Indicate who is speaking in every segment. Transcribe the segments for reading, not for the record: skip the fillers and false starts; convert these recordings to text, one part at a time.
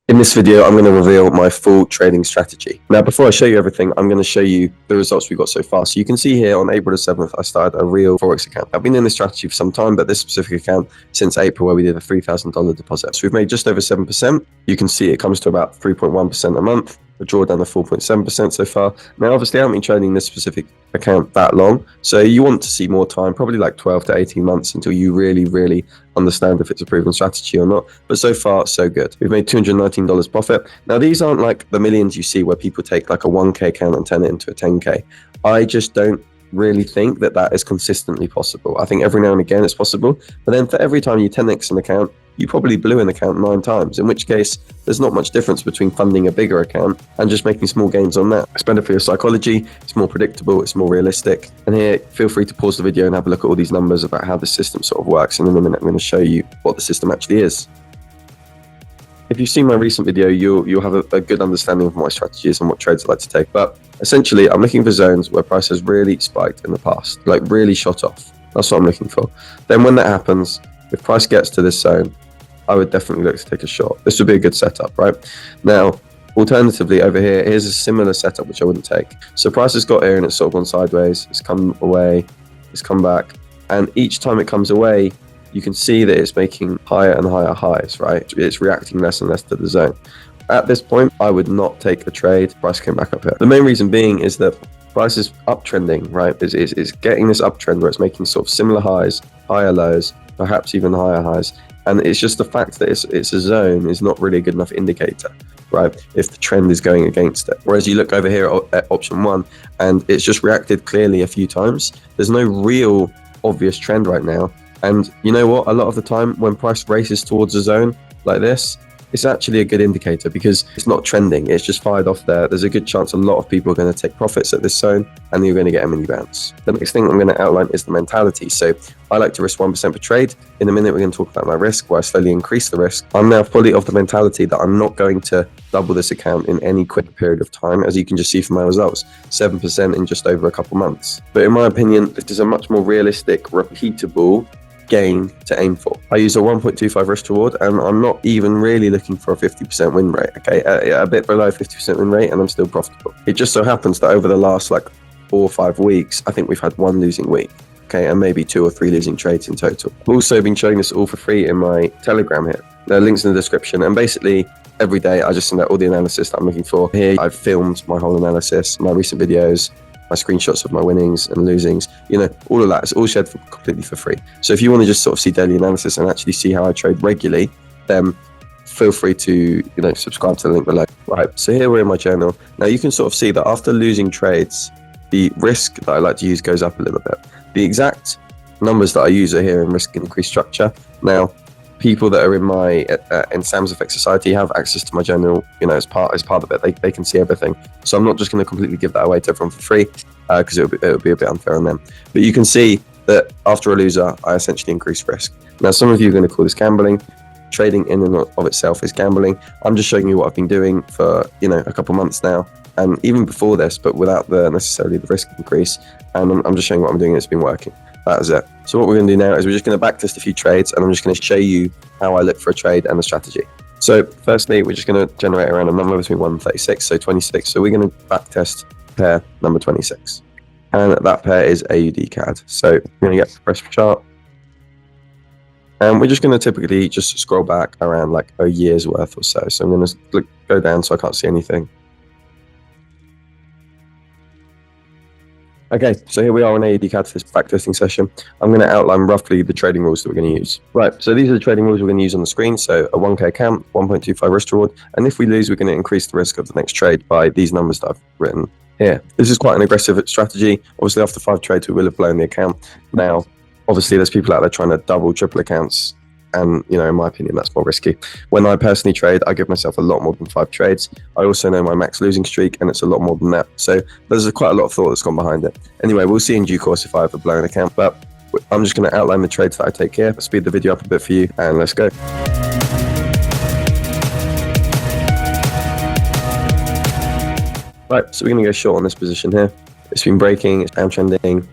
Speaker 1: In this video, I'm going to reveal my full trading strategy. Now, before I show you everything, I'm going to show you the results we've got so far. So you can see here on April the 7th, I started a real Forex account. I've been in this strategy for some time, but this specific account since April where we did a $3,000 deposit. So we've made just over 7%. You can see it comes to about 3.1% a month. A drawdown of 4.7% so far. Now, obviously, I haven't been trading this specific account that long, so you want to see more time, probably like 12 to 18 months until you really understand if it's a proven strategy or not. But so far, so good. We've made $219 profit. Now, these aren't like the millions you see where people take like a 1K account and turn it into a 10K. I just don't really think that that is consistently possible. I think every now and again it's possible, but then for every time you 10x an account, you probably blew an account 9 times, in which case there's not much difference between funding a bigger account and just making small gains on that. It's better for your psychology, it's more predictable, it's more realistic. And here, feel free to pause the video and have a look at all these numbers about how the system sort of works. And in a minute, I'm going to show you what the system actually is. If you've seen my recent video, you'll have a good understanding of my strategies and what trades I like to take. But essentially, I'm looking for zones where price has really spiked in the past, like really shot off. That's what I'm looking for. Then when that happens, if price gets to this zone, I would definitely look to take a short. This would be a good setup, right? Now, alternatively, over here, here's a similar setup which I wouldn't take. So price has got here and it's sort of gone sideways. It's come away, it's come back. And each time it comes away, you can see that it's making higher and higher highs, right? It's reacting less and less to the zone. At this point, I would not take a trade. Price came back up here. The main reason being is that price is uptrending, right? It's getting this uptrend where it's making sort of similar highs, higher lows, perhaps even higher highs. And it's just the fact that it's a zone is not really a good enough indicator, right? If the trend is going against it. Whereas you look over here at option 1 and it's just reacted clearly a few times. There's no real obvious trend right now. And you know what? A lot of the time when price races towards a zone like this, it's actually a good indicator because it's not trending. It's just fired off there. There's a good chance a lot of people are going to take profits at this zone and you're going to get a mini bounce. The next thing I'm going to outline is the mentality. So I like to risk 1% per trade. In a minute, we're going to talk about my risk where I slowly increase the risk. I'm now fully of the mentality that I'm not going to double this account in any quick period of time, as you can just see from my results, 7% in just over a couple months. But in my opinion, this is a much more realistic, repeatable gain to aim for. I use a 1.25 risk reward and I'm not even really looking for a 50% win rate, okay? A bit below 50% win rate and I'm still profitable. It just so happens that over the last like 4 or 5 weeks, I think we've had 1 losing week, okay? And maybe 2 or 3 losing trades in total. I've also been showing this all for free in my Telegram here. There are links in the description and basically every day I just send out all the analysis that I'm looking for. Here I've filmed my whole analysis, my recent videos, my screenshots of my winnings and losings, you know, all of that. It's all shared completely for free. So if you want to just sort of see daily analysis and actually see how I trade regularly, then feel free to, you know, subscribe to the link below. Right, so here we're in my journal. Now you can sort of see that after losing trades, the risk that I like to use goes up a little bit. The exact numbers that I use are here in risk and increased structure. Now, people that are in my in Sam's Effect Society have access to my journal, you know, as part of it. They can see everything. So I'm not just going to completely give that away to everyone for free because it would be a bit unfair on them. But you can see that after a loser, I essentially increase risk. Now, some of you are going to call this gambling. Trading in and of itself is gambling. I'm just showing you what I've been doing for, you know, a couple months now, and even before this, but without necessarily the risk increase. And I'm just showing what I'm doing and it's been working. That is it. So what we're going to do now is we're just going to backtest a few trades and I'm just going to show you how I look for a trade and a strategy. So firstly, we're just going to generate around a number between 1 and 36, so 26. So we're going to backtest pair number 26. And that pair is AUD CAD. So we're going to get the press chart. And we're just going to typically just scroll back around like a year's worth or so. So I'm going to go down so I can't see anything. Okay, so here we are on AUD CAD for this backtesting session. I'm going to outline roughly the trading rules that we're going to use. Right, so these are the trading rules we're going to use on the screen. So a 1K account, 1.25 risk reward. And if we lose, we're going to increase the risk of the next trade by these numbers that I've written here. This is quite an aggressive strategy. Obviously, after 5 trades, we will have blown the account. Now, obviously, there's people out there trying to double, triple accounts. And, you know, in my opinion, that's more risky. When I personally trade, I give myself a lot more than 5 trades. I also know my max losing streak, and it's a lot more than that. So there's quite a lot of thought that's gone behind it. Anyway, we'll see in due course if I ever blow an account. But I'm just going to outline the trades that I take here, speed the video up a bit for you, and let's go. Right, so we're going to go short on this position here. It's been breaking, it's downtrending.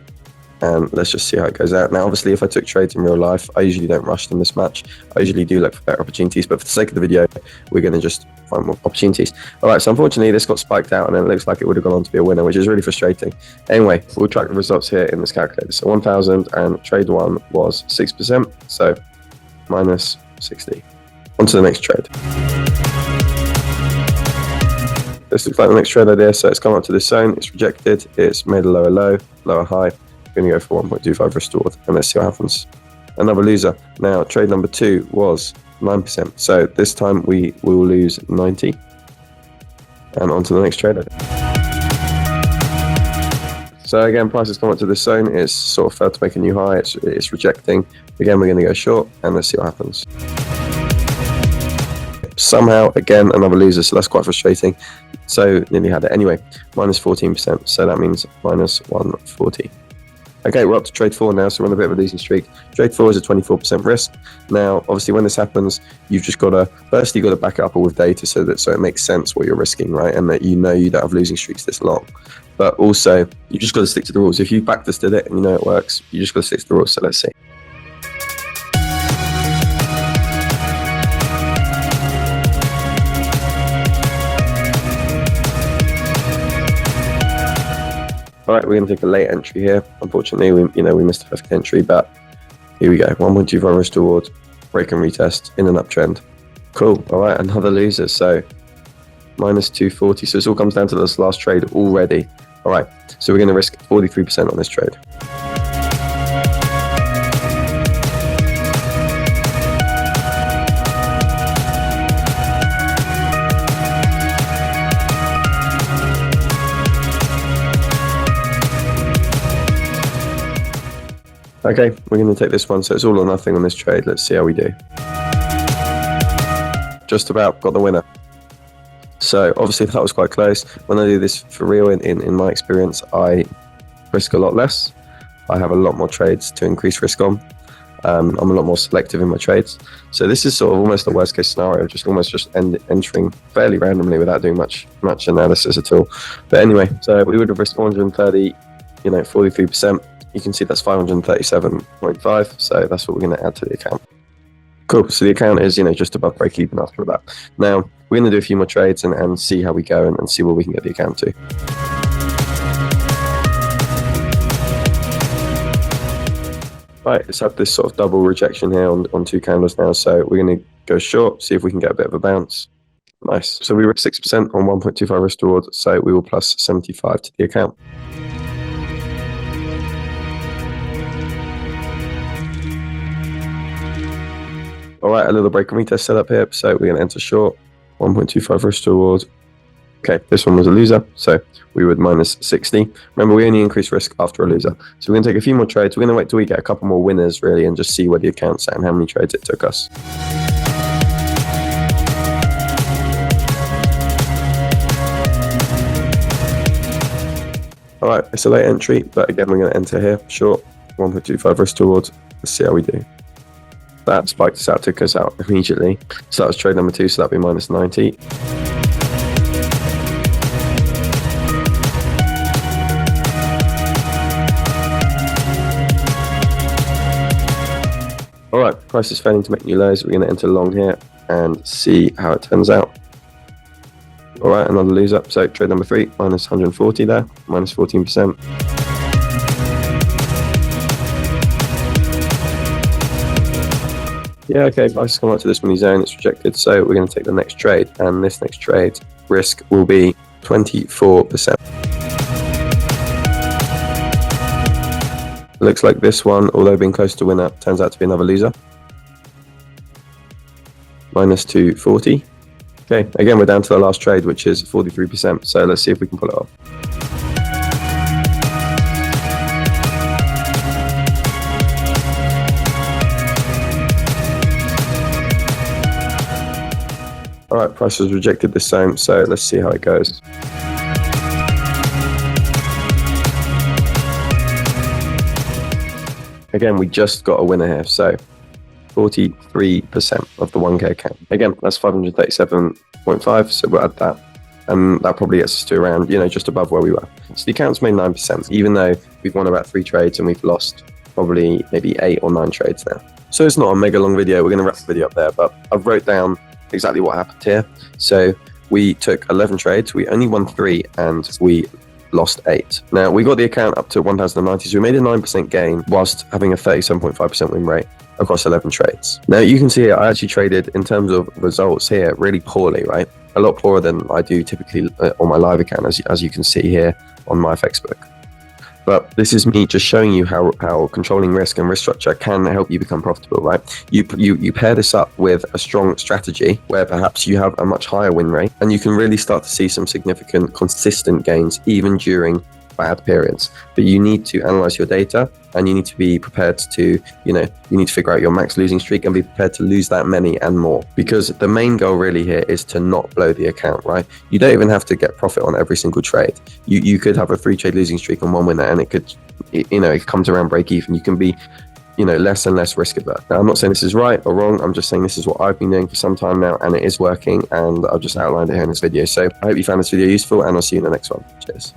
Speaker 1: and let's just see how it goes out. Now, obviously, if I took trades in real life, I usually don't rush them this much. I usually do look for better opportunities, but for the sake of the video, we're going to just find more opportunities. All right, so unfortunately, this got spiked out, and it looks like it would have gone on to be a winner, which is really frustrating. Anyway, we'll track the results here in this calculator. So 1,000, and trade 1 was 6%, so minus 60. On to the next trade. This looks like the next trade idea, so it's come up to this zone, it's rejected, it's made a lower low, lower high. We're going to go for 1.25 risk reward, and let's see what happens. Another loser. Now, trade number 2 was 9%, so this time we will lose 90. And on to the next trade idea. So again, price has come up to this zone, it's sort of failed to make a new high, it's rejecting. Again, we're going to go short, and let's see what happens. Somehow, again, another loser, so that's quite frustrating. So nearly had it. Anyway, minus 14%, so that means minus 140. Okay, we're up to trade 4 now, so we're on a bit of a losing streak. Trade 4 is a 24% risk. Now, obviously, when this happens, you've just got to, firstly, you've got to back it up with data so it makes sense what you're risking, right? And that you know you don't have losing streaks this long. But also, you just got to stick to the rules. If you backtested it and you know it works, you just got to stick to the rules. So let's see. All right, we're going to take a late entry here. Unfortunately, we missed a perfect entry, but here we go. 1.25 risk reward, break and retest in an uptrend. Cool. All right, another loser. So minus 240. So this all comes down to this last trade already. All right, so we're going to risk 43% on this trade. Okay, we're going to take this one, so it's all or nothing on this trade. Let's see how we do. Just about got the winner. So obviously that was quite close. When I do this for real, in my experience, I risk a lot less. I have a lot more trades to increase risk on. I'm a lot more selective in my trades. So this is sort of almost the worst case scenario, just entering fairly randomly without doing much analysis at all. But anyway, so we would have risked 430, 43%. You can see that's 537.5, so that's what we're going to add to the account. Cool, so the account is, just above break even after that. Now, we're going to do a few more trades and see how we go and see where we can get the account to. Right, let's have this sort of double rejection here on 2 candles now, so we're going to go short, see if we can get a bit of a bounce. Nice, so we were at 6% on 1.25 risk reward, so we will plus 75 to the account. All right, a little break and retest setup here. So we're going to enter short, 1.25 risk reward. Okay, this one was a loser, so we would minus 60. Remember, we only increase risk after a loser. So we're going to take a few more trades. We're going to wait till we get a couple more winners, really, and just see where the account's at and how many trades it took us. All right, it's a late entry, but again, we're going to enter here, short, 1.25 risk reward. Let's see how we do. That spiked us out, took us out immediately. So that was trade number 2, so that'd be minus 90. All right, price is failing to make new lows. We're going to enter long here and see how it turns out. All right, another loser. So trade number 3, minus 140 there, minus 14%. Yeah, okay, price has come up to this mini zone, it's rejected, so we're going to take the next trade, and this next trade risk will be 24%. Looks like this one, although being close to winner, turns out to be another loser. Minus 240. Okay, again, we're down to the last trade, which is 43%, so let's see if we can pull it off. All right, price has rejected this zone, so let's see how it goes. Again, we just got a winner here, so 43% of the 1K account. Again, that's 537.5, so we'll add that. And that probably gets us to around, just above where we were. So the account's made 9%, even though we've won about 3 trades and we've lost probably maybe 8 or 9 trades now. So it's not a mega long video. We're going to wrap the video up there, but I've wrote down exactly what happened here. So we took 11 trades, we only won 3, and we lost 8. Now, we got the account up to 1,090, so we made a 9% gain whilst having a 37.5% win rate across 11 trades. Now, you can see here, I actually traded, in terms of results here, really poorly, right? A lot poorer than I do typically on my live account, as you can see here on my FXbook. But this is me just showing you how controlling risk and risk structure can help you become profitable, right? You pair this up with a strong strategy where perhaps you have a much higher win rate, and you can really start to see some significant consistent gains even during bad periods. But you need to analyze your data, and you need to be prepared to, you need to figure out your max losing streak and be prepared to lose that many and more. Because the main goal really here is to not blow the account, right? You don't even have to get profit on every single trade. You could have a 3 trade losing streak on one winner, and it comes around break even. You can be, less and less risk averse. Now, I'm not saying this is right or wrong. I'm just saying this is what I've been doing for some time now, and it is working, and I've just outlined it here in this video. So I hope you found this video useful, and I'll see you in the next one. Cheers.